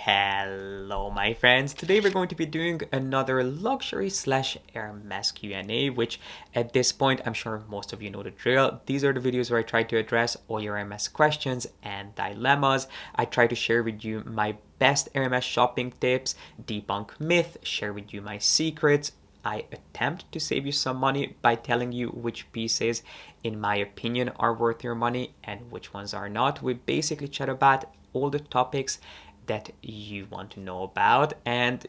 Hello my friends, today we're going to be doing another luxury slash Hermes Q&A, which at this point I'm sure most of you know the drill. These are the videos where I try to address all your Hermes questions and dilemmas. I try to share with you my best Hermes shopping tips, debunk myth, share with you my secrets. I attempt to save you some money by telling you which pieces, in my opinion, are worth your money and which ones are not. We basically chat about all the topics that you want to know about. And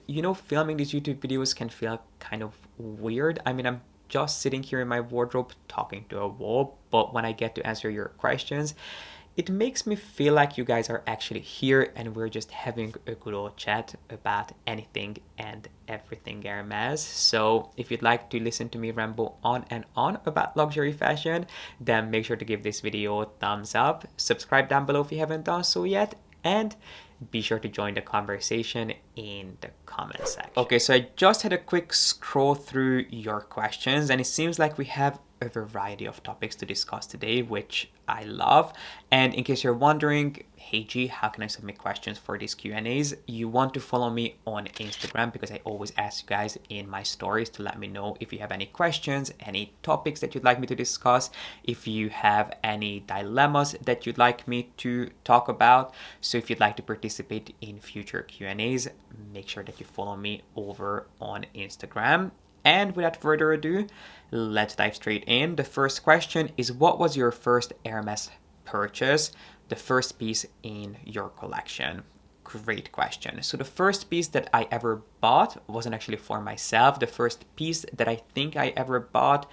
filming these YouTube videos can feel kind of weird. I mean, I'm just sitting here in my wardrobe talking to a wall, but when I get to answer your questions, it makes me feel like you guys are actually here and we're just having a good old chat about anything and everything Hermes. So if you'd like to listen to me ramble on and on about luxury fashion, then make sure to give this video a thumbs up, subscribe down below if you haven't done so yet, and be sure to join the conversation in the comment section. Okay, so I just had a quick scroll through your questions and it seems like we have a variety of topics to discuss today, which I love. And in case you're wondering, hey G, how can I submit questions for these Q&As? You want to follow me on Instagram because I always ask you guys in my stories to let me know if you have any questions, any topics that you'd like me to discuss, if you have any dilemmas that you'd like me to talk about. So if you'd like to participate in future Q&As, make sure that you follow me over on Instagram. And without further ado, let's dive straight in. The first question is, what was your first Hermes purchase, the first piece in your collection? Great question. So the first piece that I ever bought wasn't actually for myself. The first piece that I think I ever bought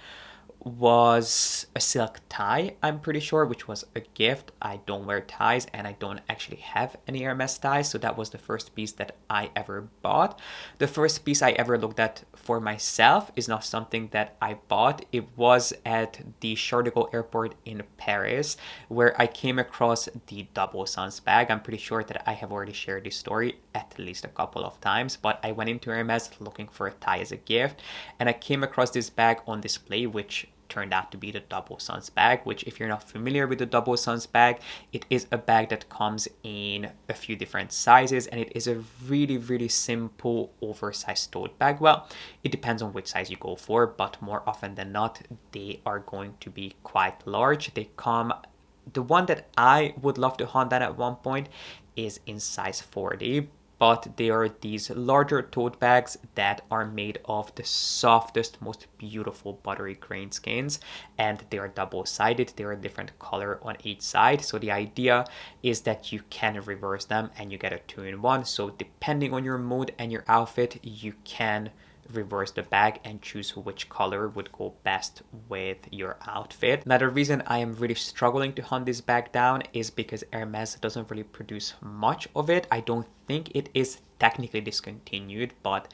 was a silk tie, I'm pretty sure, which was a gift. I don't wear ties and I don't actually have any Hermes ties, so that was the first piece that I ever bought. The first piece I ever looked at for myself is not something that I bought. It was at the Charles de Gaulle airport in Paris, where I came across the Double Sans bag. I'm pretty sure that I have already shared this story at least a couple of times, but I went into Hermes looking for a tie as a gift and I came across this bag on display, which turned out to be the Double Sans bag, which, if you're not familiar with the Double Sans bag, it is a bag that comes in a few different sizes and it is a really simple oversized tote bag. Well, it depends on which size you go for, but more often than not they are going to be quite large. The one that I would love to hunt down at one point is in size 40, but they are these larger tote bags that are made of the softest, most beautiful buttery grain skins, and they are double-sided. They are a different color on each side, so the idea is that you can reverse them and you get a 2-in-1. So depending on your mood and your outfit, you can reverse the bag and choose which color would go best with your outfit. Now, the reason I am really struggling to hunt this bag down is because Hermes doesn't really produce much of it. I don't think it is technically discontinued, but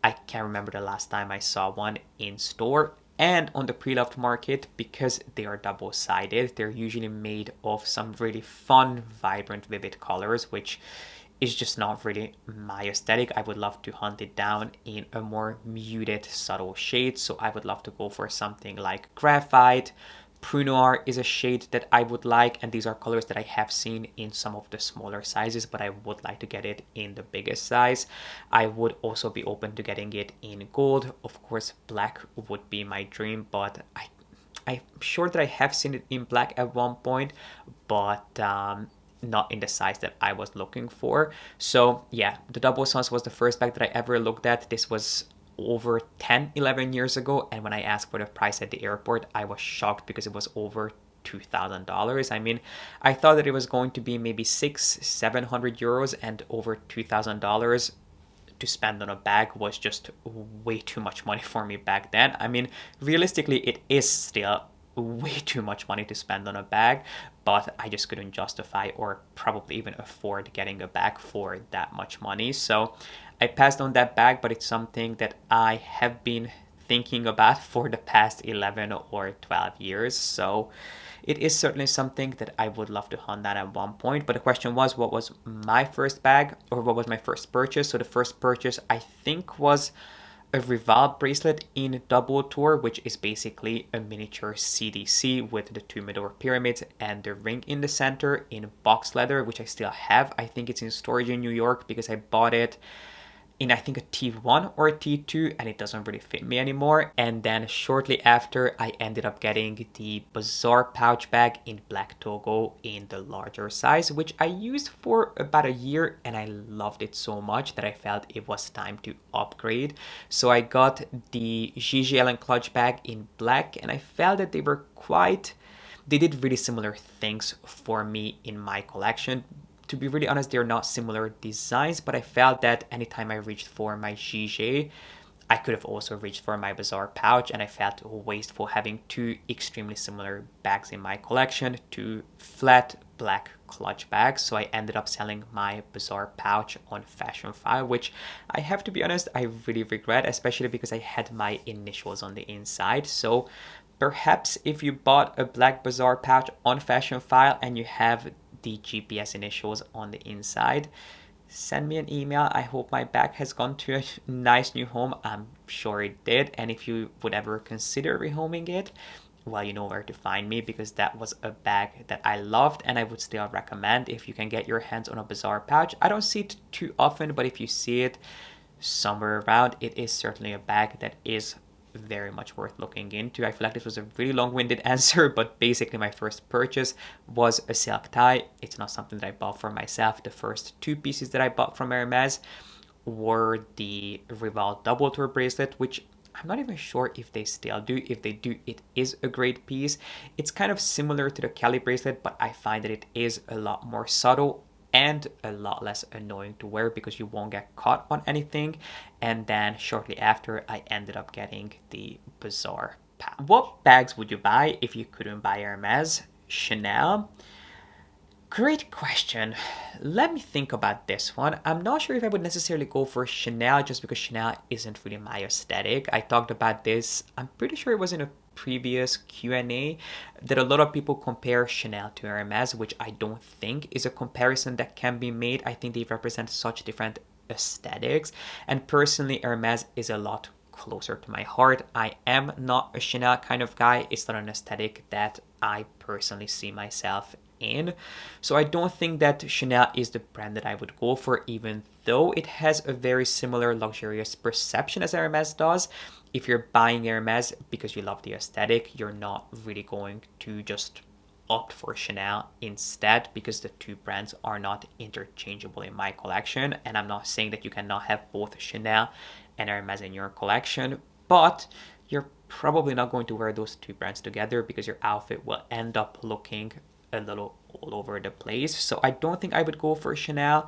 I can't remember the last time I saw one in store. And on the Preloved market, because they are double-sided, they're usually made of some really fun, vibrant, vivid colors, which is just not really my aesthetic. I would love to hunt it down in a more muted, subtle shade. So I would love to go for something like graphite. Prune Noir is a shade that I would like, and these are colors that I have seen in some of the smaller sizes, but I would like to get it in the biggest size. I would also be open to getting it in gold. Of course, black would be my dream, but I'm sure that I have seen it in black at one point, but not in the size that I was looking for. So yeah, the Double Sans was the first bag that I ever looked at. This was over 11 years ago, and when I asked for the price at the airport, I was shocked because it was over $2,000. I mean, I thought that it was going to be maybe 600-700 euros, and over $2,000 to spend on a bag was just way too much money for me back then. I mean, realistically, it is still way too much money to spend on a bag, but I just couldn't justify or probably even afford getting a bag for that much money. So I passed on that bag, but it's something that I have been thinking about for the past 11 or 12 years. So it is certainly something that I would love to hunt down at one point. But the question was, what was my first bag, or what was my first purchase? So the first purchase, I think, was a Rival bracelet in double tour, which is basically a miniature CDC with the two middle pyramids and the ring in the center in box leather, which I still have. I think it's in storage in New York because I bought it in, I think, a T1 or a T2, and it doesn't really fit me anymore. And then shortly after, I ended up getting the Bazaar pouch bag in black Togo in the larger size, which I used for about a year, and I loved it so much that I felt it was time to upgrade. So I got the GGL clutch bag in black, and I felt that they did really similar things for me in my collection. To be really honest, they're not similar designs, but I felt that anytime I reached for my GJ, I could have also reached for my Bazaar pouch, and I felt wasteful having two extremely similar bags in my collection, two flat black clutch bags. So I ended up selling my Bazaar pouch on Fashion File, which I have to be honest, I really regret, especially because I had my initials on the inside. So perhaps if you bought a black Bazaar pouch on Fashion File and you have the G.P.S initials on the inside, send me an email. I hope my bag has gone to a nice new home. I'm sure it did. And if you would ever consider rehoming it, well, you know where to find me, because that was a bag that I loved and I would still recommend if you can get your hands on a Bazaar pouch. I don't see it too often, but if you see it somewhere around, it is certainly a bag that is very much worth looking into. I feel like this was a really long-winded answer, but basically my first purchase was a silk tie. It's not something that I bought for myself. The first two pieces that I bought from Hermes were the Rival double tour bracelet, which I'm not even sure if they still do. If they do, it is a great piece. It's kind of similar to the Kelly bracelet, but I find that it is a lot more subtle and a lot less annoying to wear because you won't get caught on anything. And then shortly after, I ended up getting the Bazaar pouch. What bags would you buy if you couldn't buy Hermes? Chanel? Great question. Let me think about this one. I'm not sure if I would necessarily go for Chanel just because Chanel isn't really my aesthetic. I talked about this, I'm pretty sure it was in a previous Q&A, that a lot of people compare Chanel to Hermes, which I don't think is a comparison that can be made. I think they represent such different aesthetics, and personally Hermes is a lot closer to my heart. I am not a Chanel kind of guy. It's not an aesthetic that I personally see myself in. So I don't think that Chanel is the brand that I would go for, even though it has a very similar luxurious perception as Hermes does. If you're buying Hermes because you love the aesthetic, you're not really going to just opt for Chanel instead, because the two brands are not interchangeable in my collection. And I'm not saying that you cannot have both Chanel and Hermes in your collection, but you're probably not going to wear those two brands together because your outfit will end up looking a little all over the place. So I don't think I would go for Chanel.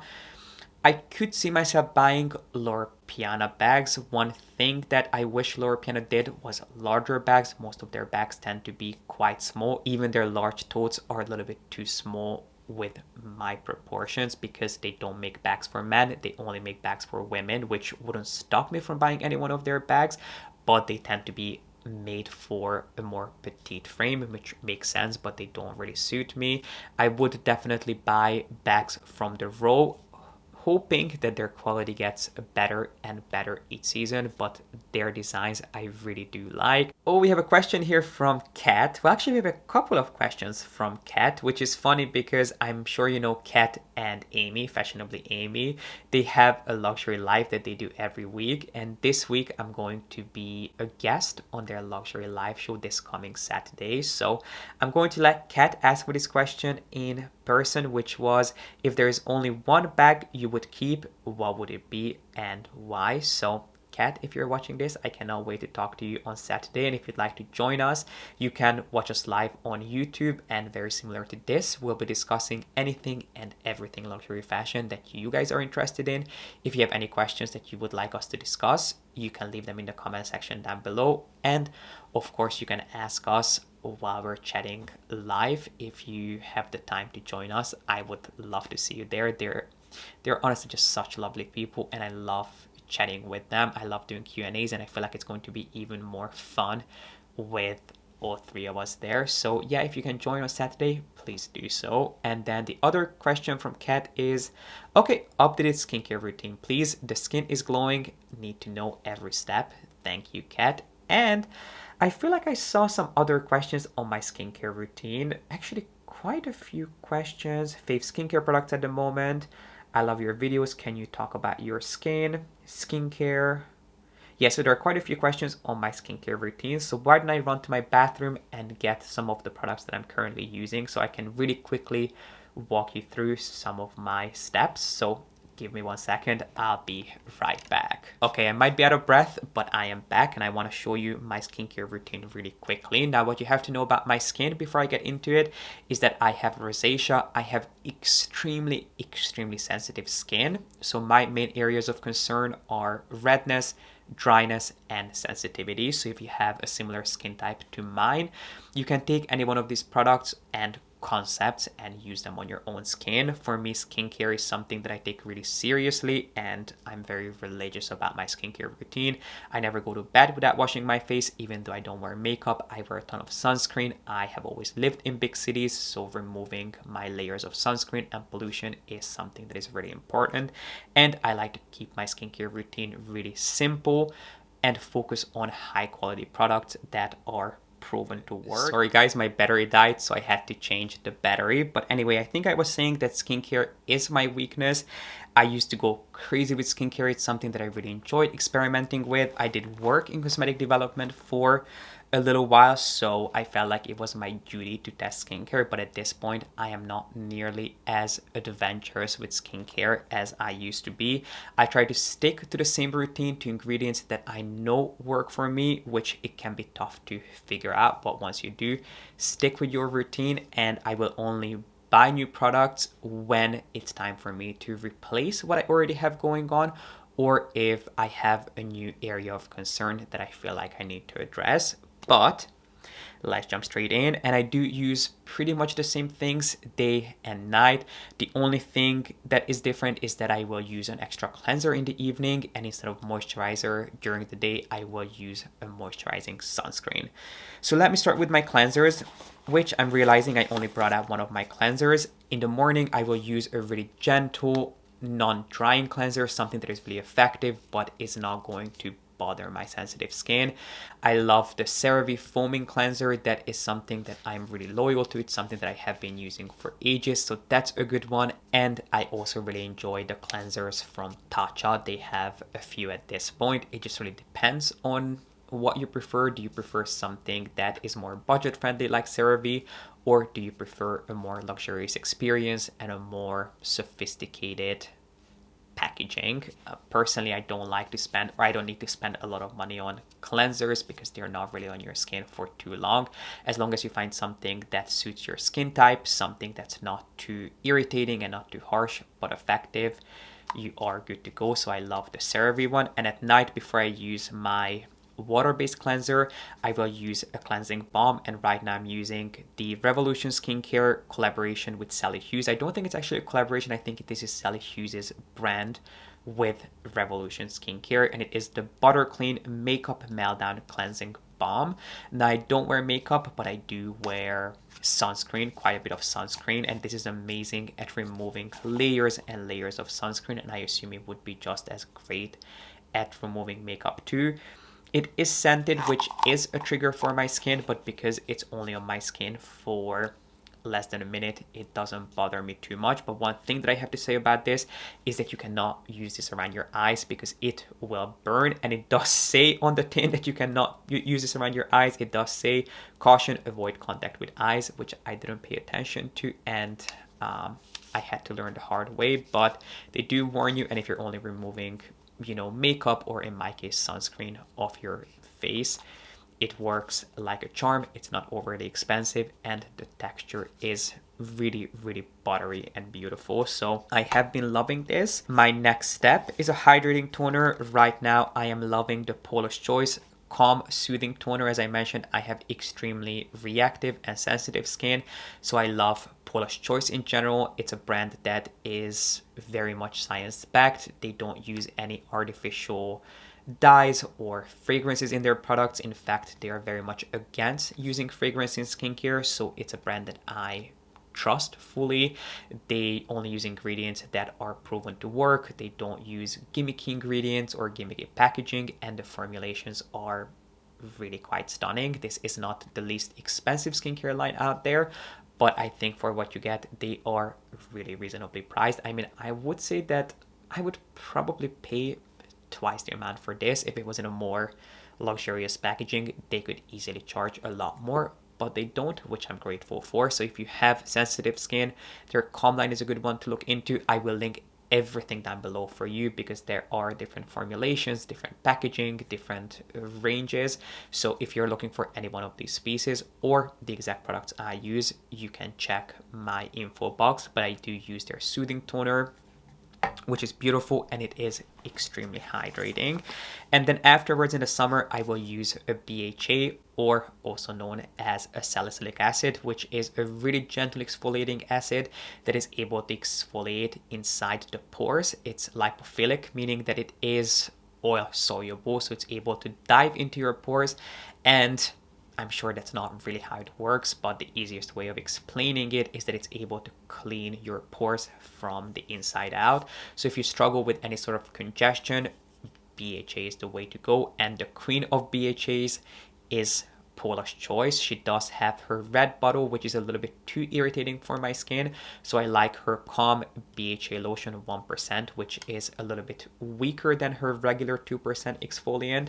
I could see myself buying Loro Piana bags. One thing that I wish Loro Piana did was larger bags. Most of their bags tend to be quite small. Even their large totes are a little bit too small with my proportions because they don't make bags for men. They only make bags for women, which wouldn't stop me from buying any one of their bags, but they tend to be made for a more petite frame, which makes sense, but they don't really suit me. I would definitely buy bags from the row, hoping that their quality gets better and better each season, but their designs I really do like. Oh, we have a question here from Kat. Well, actually, we have a couple of questions from Kat, which is funny because I'm sure you know Kat and Amy, Fashionably Amy. They have a luxury life that they do every week, and this week I'm going to be a guest on their luxury live show this coming Saturday. So I'm going to let Kat ask me this question in person, which was, if there is only one bag you would keep, what would it be and why? So Kat, if you're watching this, I cannot wait to talk to you on Saturday. And if you'd like to join us, you can watch us live on YouTube. And very similar to this, we'll be discussing anything and everything luxury fashion that you guys are interested in. If you have any questions that you would like us to discuss, you can leave them in the comment section down below. And of course, you can ask us while we're chatting live. If you have the time to join us, I would love to see you there. They're honestly just such lovely people, and I love chatting with them. I love doing Q&As, and I feel like it's going to be even more fun with all three of us there. So yeah, if you can join on Saturday, please do so. And then the other question from Kat is, okay, updated skincare routine, please. The skin is glowing, need to know every step. Thank you, Kat. And I feel like I saw some other questions on my skincare routine. Actually, quite a few questions. Fave skincare products at the moment. I love your videos. Can you talk about your skin, skincare? Yeah, so there are quite a few questions on my skincare routine. So why don't I run to my bathroom and get some of the products that I'm currently using so I can really quickly walk you through some of my steps. So give me 1 second, I'll be right back. Okay, I might be out of breath, but I am back and I want to show you my skincare routine really quickly. Now, what you have to know about my skin before I get into it is that I have rosacea. I have extremely sensitive skin. So my main areas of concern are redness, dryness, and sensitivity. So if you have a similar skin type to mine, you can take any one of these products and concepts and use them on your own skin. For me, skincare is something that I take really seriously, and I'm very religious about my skincare routine. I never go to bed without washing my face, even though I don't wear makeup. I wear a ton of sunscreen. I have always lived in big cities, so removing my layers of sunscreen and pollution is something that is really important. And I like to keep my skincare routine really simple and focus on high quality products that are proven to work. Sorry guys, my battery died, so I had to change the battery. But anyway, I think I was saying that skincare is my weakness. I used to go crazy with skincare. It's something that I really enjoyed experimenting with. I did work in cosmetic development for a little while, so I felt like it was my duty to test skincare. But at this point, I am not nearly as adventurous with skincare as I used to be. I try to stick to the same routine, to ingredients that I know work for me, which it can be tough to figure out. But once you do, stick with your routine, and I will only buy new products when it's time for me to replace what I already have going on, or if I have a new area of concern that I feel like I need to address. But let's jump straight in. And I do use pretty much the same things day and night. The only thing that is different is that I will use an extra cleanser in the evening, and instead of moisturizer during the day, I will use a moisturizing sunscreen. So let me start with my cleansers, which I'm realizing I only brought out one of my cleansers. In the morning, I will use a really gentle, non-drying cleanser, something that is really effective but is not going to bother my sensitive skin. I love the CeraVe foaming cleanser. That is something that I'm really loyal to. It's something that I have been using for ages, so that's a good one. And I also really enjoy the cleansers from Tatcha. They have a few at this point. It just really depends on what you prefer. Do you prefer something that is more budget friendly like CeraVe, or do you prefer a more luxurious experience and a more sophisticated packaging? Personally, I don't like to spend, or I don't need to spend a lot of money on cleansers because they're not really on your skin for too long. As long as you find something that suits your skin type, something that's not too irritating and not too harsh but effective, you are good to go. So I love the CeraVe one. And at night, before I use my water-based cleanser, I will use a cleansing balm, and right now I'm using the Revolution Skincare collaboration with Sally Hughes. I don't think it's actually a collaboration. I think this is Sally Hughes' brand with Revolution Skincare, and it is the Butter Clean Makeup Meltdown Cleansing Balm. Now, I don't wear makeup, but I do wear sunscreen, quite a bit of sunscreen, and this is amazing at removing layers and layers of sunscreen, and I assume it would be just as great at removing makeup too. It is scented, which is a trigger for my skin, but because it's only on my skin for less than a minute, it doesn't bother me too much. But one thing that I have to say about this is that you cannot use this around your eyes because it will burn. And it does say on the tin that you cannot use this around your eyes. It does say caution, avoid contact with eyes, which I didn't pay attention to, and I had to learn the hard way. But they do warn you, and if you're only removing makeup, or in my case sunscreen, off your face, it works like a charm. It's not overly expensive, and the texture is really buttery and beautiful. So I have been loving this. My next step is a hydrating toner. Right now I am loving the Paula's Choice Calm Soothing Toner. As I mentioned, I have extremely reactive and sensitive skin, so I love Paula's Choice in general. It's a brand that is very much science backed. They don't use any artificial dyes or fragrances in their products. In fact, they are very much against using fragrance in skincare, so it's a brand that I trust fully. They only use ingredients that are proven to work. They don't use gimmicky ingredients or gimmicky packaging, and the formulations are really quite stunning. This is not the least expensive skincare line out there, but I think for what you get, they are really reasonably priced. I mean, I would say that I would probably pay twice the amount for this. If it was in a more luxurious packaging, they could easily charge a lot more, but they don't, which I'm grateful for. So if you have sensitive skin, their calm line is a good one to look into. I will link everything down below for you because there are different formulations, different packaging, different ranges. So if you're looking for any one of these pieces or the exact products I use, you can check my info box. But I do use their soothing toner, which is beautiful, and it is extremely hydrating. And then afterwards in the summer, I will use a BHA, or also known as a salicylic acid, which is a really gentle exfoliating acid that is able to exfoliate inside the pores. It's lipophilic, meaning that it is oil soluble, so it's able to dive into your pores. And I'm sure that's not really how it works, but the easiest way of explaining it is that it's able to clean your pores from the inside out. So if you struggle with any sort of congestion, BHA is the way to go. And the queen of BHAs is Paula's Choice. She does have her red bottle, which is a little bit too irritating for my skin. So I like her Calm BHA Lotion 1%, which is a little bit weaker than her regular 2% exfoliant,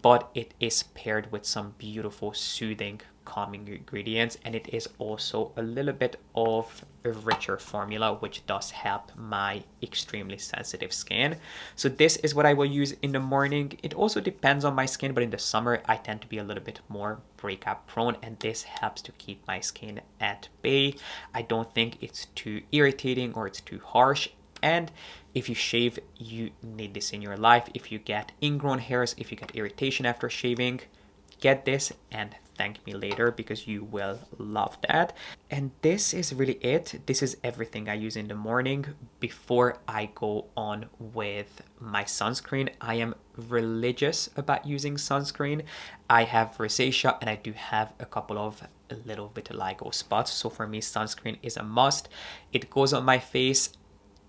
but it is paired with some beautiful soothing calming ingredients, and it is also a little bit of a richer formula, which does help my extremely sensitive skin. So this is what I will use in the morning. It also depends on my skin, but in the summer I tend to be a little bit more breakout prone, and this helps to keep my skin at bay. I don't think it's too irritating or it's too harsh. And if you shave, you need this in your life. If you get ingrown hairs, if you get irritation after shaving, get this and thank me later because you will love that. And this is really it. This is everything I use in the morning before I go on with my sunscreen. I am religious about using sunscreen. I have rosacea and I do have a couple of little vitiligo spots. So for me, sunscreen is a must. It goes on my face,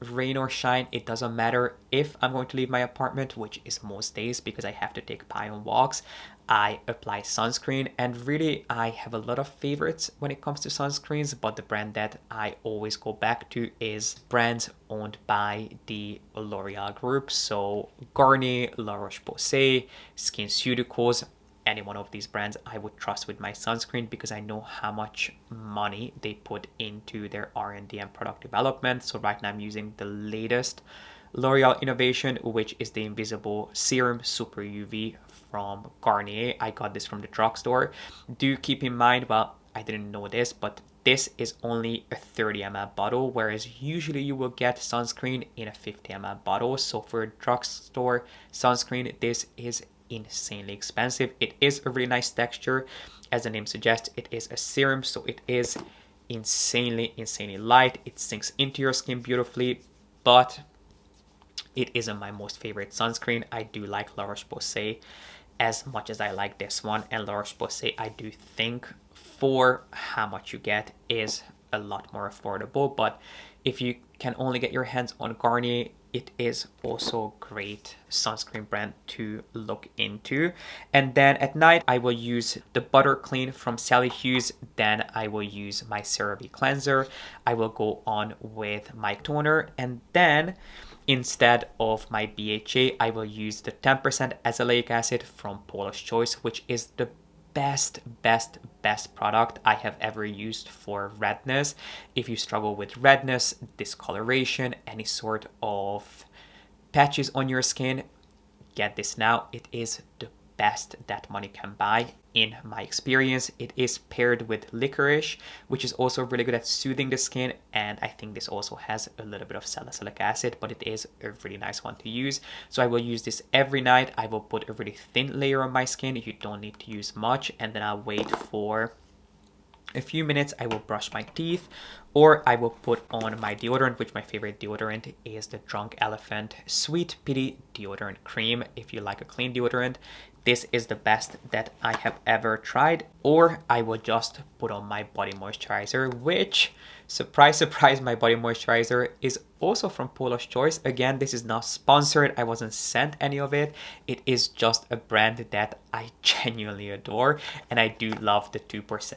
rain or shine, it doesn't matter. If I'm going to leave my apartment, which is most days because I have to take Pi on walks, I apply sunscreen. And really, I have a lot of favorites when it comes to sunscreens, but the brand that I always go back to is brands owned by the L'Oreal group. So Garnier, La Roche-Posay, SkinCeuticals, any one of these brands I would trust with my sunscreen because I know how much money they put into their R&D and product development. So right now I'm using the latest L'Oreal innovation, which is the Invisible Serum Super UV from Garnier. I got this from the drugstore. Do keep in mind, well, I didn't know this, but this is only a 30 ml bottle, whereas usually you will get sunscreen in a 50 ml bottle. So for a drugstore sunscreen, this is insanely expensive. It is a really nice texture. As the name suggests, it is a serum, so it is insanely light. It sinks into your skin beautifully, but it isn't my most favorite sunscreen. I do like La Roche-Posay as much as I like this one, and La Roche-Posay I do think for how much you get is a lot more affordable. But if you can only get your hands on Garnier, it is also a great sunscreen brand to look into. And then at night, I will use the Butter Clean from Sally Hughes. Then I will use my CeraVe cleanser. I will go on with my toner. And then instead of my BHA, I will use the 10% azelaic acid from Paula's Choice, which is the best product I have ever used for redness. If you struggle with redness, discoloration, any sort of patches on your skin, get this now. It is the best that money can buy in my experience. It is paired with licorice, which is also really good at soothing the skin, and I think this also has a little bit of salicylic acid, but it is a really nice one to use. So I will use this every night. I will put a really thin layer on my skin. You don't need to use much, and then I'll wait for a few minutes, I will brush my teeth, or I will put on my deodorant, which my favorite deodorant is the Drunk Elephant Sweet Pity Deodorant Cream. If you like a clean deodorant, this is the best that I have ever tried. Or I will just put on my body moisturizer, which, surprise, surprise, my body moisturizer is also from Paula's Choice. Again, this is not sponsored. I wasn't sent any of it. It is just a brand that I genuinely adore. And I do love the 2%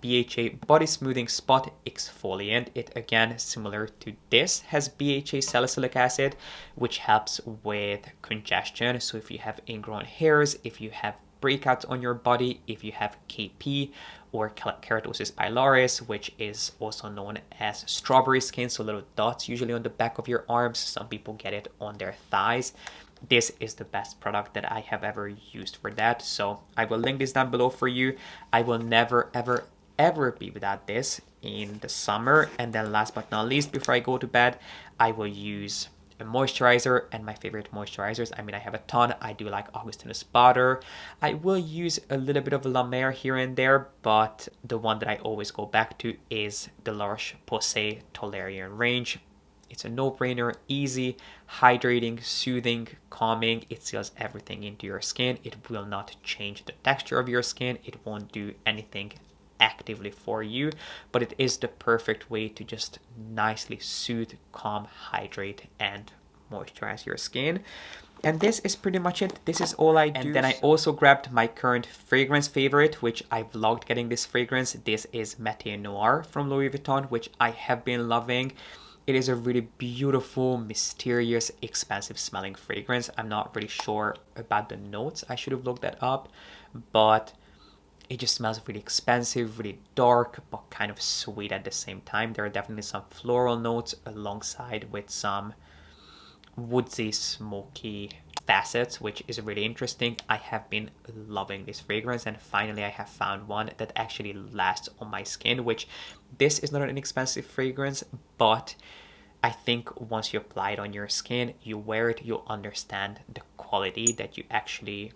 BHA Body Smoothing Spot Exfoliant. It, again, similar to this, has BHA salicylic acid, which helps with congestion. So if you have ingrown hairs, if you have breakouts on your body, if you have KP or keratosis pilaris, which is also known as strawberry skin, so little dots usually on the back of your arms. Some people get it on their thighs. This is the best product that I have ever used for that. So I will link this down below for you. I will never, ever, ever be without this in the summer. And then last but not least, before I go to bed, I will use a moisturizer. And my favorite moisturizers, I mean, I have a ton. I do like Augustinus Bader. I will use a little bit of La Mer here and there, but the one that I always go back to is the La Roche-Posay Tolerian range. It's a no-brainer, easy, hydrating, soothing, calming. It seals everything into your skin. It will not change the texture of your skin. It won't do anything actively for you, but it is the perfect way to just nicely soothe, calm, hydrate, and moisturize your skin. And this is pretty much it. This is all I do. And then I also grabbed my current fragrance favorite, which I vlogged getting this fragrance. This is Mété Noir from Louis Vuitton, which I have been loving. It is a really beautiful, mysterious, expensive smelling fragrance. I'm not really sure about the notes. I should have looked that up, but it just smells really expensive, really dark, but kind of sweet at the same time. There are definitely some floral notes alongside with some woodsy, smoky facets, which is really interesting. I have been loving this fragrance, and finally I have found one that actually lasts on my skin, which this is not an inexpensive fragrance, but I think once you apply it on your skin, you wear it, you'll understand the quality that you actually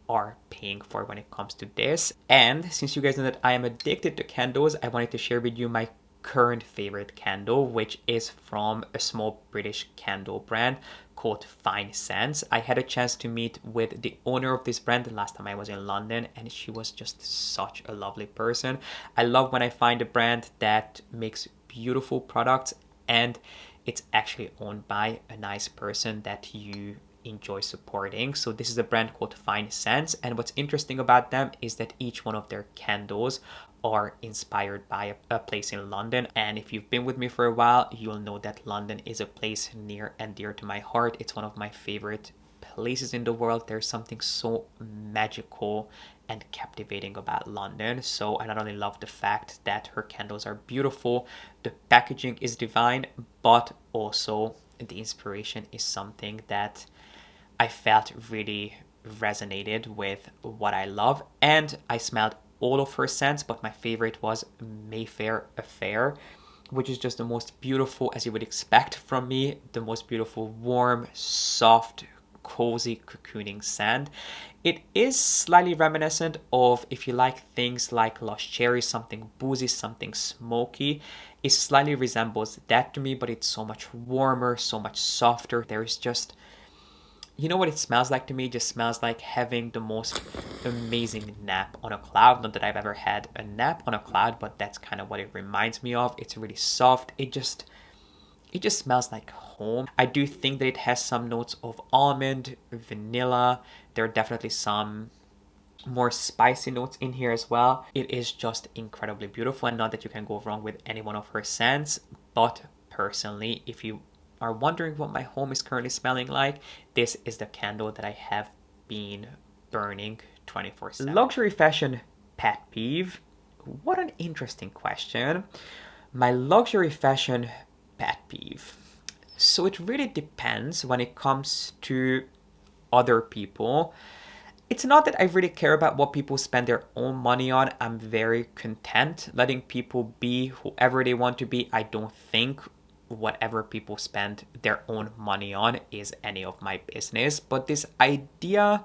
are paying for when it comes to this. And since you guys know that I am addicted to candles, I wanted to share with you my current favorite candle, which is from a small British candle brand called Fine Scents. I had a chance to meet with the owner of this brand the last time I was in London, and she was just such a lovely person. I love when I find a brand that makes beautiful products and it's actually owned by a nice person that you enjoy supporting. So this is a brand called Fine Scents, and what's interesting about them is that each one of their candles are inspired by a place in London. And if you've been with me for a while, you'll know that London is a place near and dear to my heart. It's one of my favorite places in the world. There's something so magical and captivating about London. So I not only love the fact that her candles are beautiful, the packaging is divine, but also the inspiration is something that I felt really resonated with what I love. And I smelled all of her scents, but my favorite was Mayfair Affair, which is just the most beautiful, as you would expect from me, the most beautiful, warm, soft, cozy, cocooning scent. It is slightly reminiscent of, if you like things like Lush Cherry, something boozy, something smoky. It slightly resembles that to me, but it's so much warmer, so much softer. There is just, you know what it smells like to me? It just smells like having the most amazing nap on a cloud. Not that I've ever had a nap on a cloud, but that's kind of what it reminds me of. It's really soft. It just smells like home. I do think that it has some notes of almond, vanilla. There are definitely some more spicy notes in here as well. It is just incredibly beautiful, and not that you can go wrong with any one of her scents, but personally, if you are wondering what my home is currently smelling like, this is the candle that I have been burning 24/7. Luxury fashion pet peeve. What an interesting question. My luxury fashion pet peeve. So it really depends when it comes to other people. It's not that I really care about what people spend their own money on. I'm very content letting people be whoever they want to be. I don't think whatever people spend their own money on is any of my business. But this idea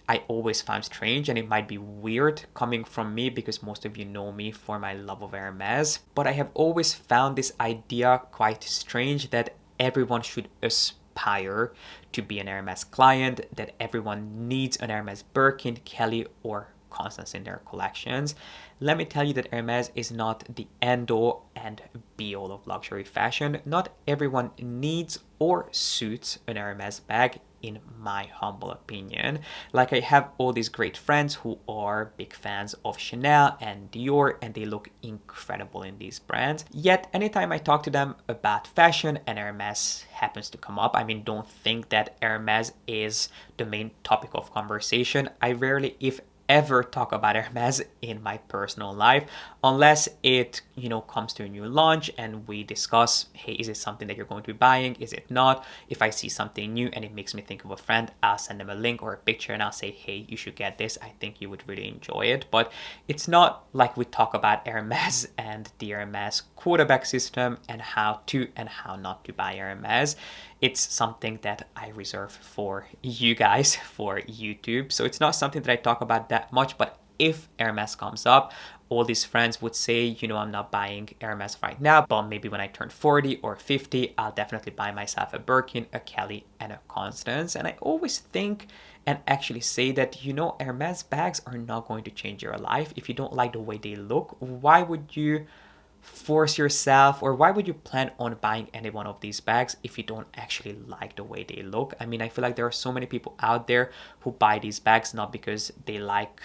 I always found strange, and it might be weird coming from me because most of you know me for my love of Hermes, but I have always found this idea quite strange that everyone should aspire to be an Hermes client, that everyone needs an Hermes Birkin, Kelly, or Constance in their collections. Let me tell you that Hermes is not the end all and be all of luxury fashion. Not everyone needs or suits an Hermes bag, in my humble opinion. Like, I have all these great friends who are big fans of Chanel and Dior, and they look incredible in these brands. Yet anytime I talk to them about fashion and Hermes happens to come up, I mean, don't think that Hermes is the main topic of conversation. I rarely, if ever, talk about Hermes in my personal life unless it, comes to a new launch and we discuss, hey, is it something that you're going to be buying? Is it not? If I see something new and it makes me think of a friend, I'll send them a link or a picture and I'll say, hey, you should get this. I think you would really enjoy it. But it's not like we talk about Hermes and the Hermes quarterback system and how to and how not to buy Hermes. It's something that I reserve for you guys, for YouTube. So it's not something that I talk about that much, but if Hermes comes up, all these friends would say, I'm not buying Hermes right now, but maybe when I turn 40 or 50, I'll definitely buy myself a Birkin, a Kelly, and a Constance. And I always think and actually say that, Hermes bags are not going to change your life. If you don't like the way they look, why would you force yourself, or why would you plan on buying any one of these bags if you don't actually like the way they look? I mean, I feel like there are so many people out there who buy these bags not because they like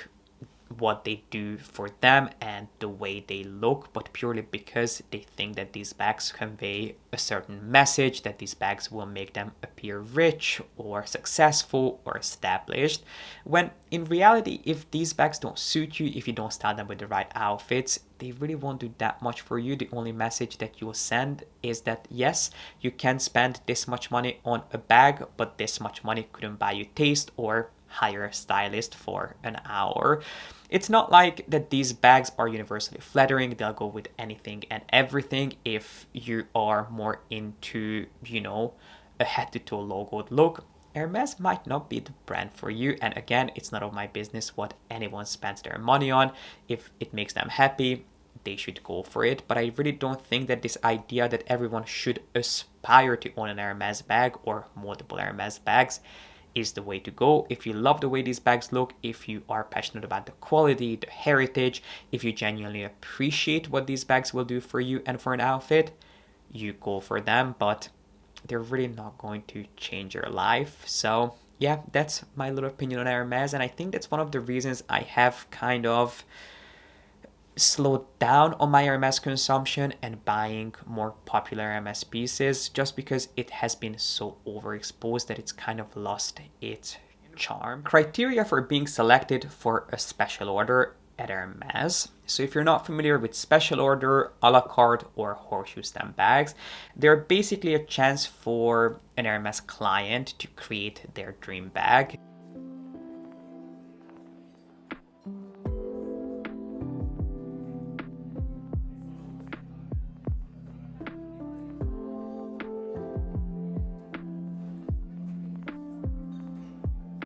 what they do for them and the way they look, but purely because they think that these bags convey a certain message, that these bags will make them appear rich or successful or established, when in reality, if these bags don't suit you, if you don't style them with the right outfits, they really won't do that much for you. The only message that you will send is that yes, you can spend this much money on a bag, but this much money couldn't buy you taste or hire a stylist for an hour. It's not like that these bags are universally flattering. They'll go with anything and everything. If you are more into, a head to toe logoed look, Hermes might not be the brand for you. And again, it's none of my business what anyone spends their money on. If it makes them happy, they should go for it. But I really don't think that this idea that everyone should aspire to own an Hermes bag or multiple Hermes bags is the way to go. If you love the way these bags look, if you are passionate about the quality, the heritage, if you genuinely appreciate what these bags will do for you and for an outfit, you go for them, but they're really not going to change your life. So yeah, that's my little opinion on Hermes, and I think that's one of the reasons I have kind of slowed down on my Hermes consumption and buying more popular Hermes pieces, just because it has been so overexposed that it's kind of lost its charm. Criteria for being selected for a special order at Hermes. So if you're not familiar with special order, a la carte, or horseshoe stamp bags, they're basically a chance for an Hermes client to create their dream bag.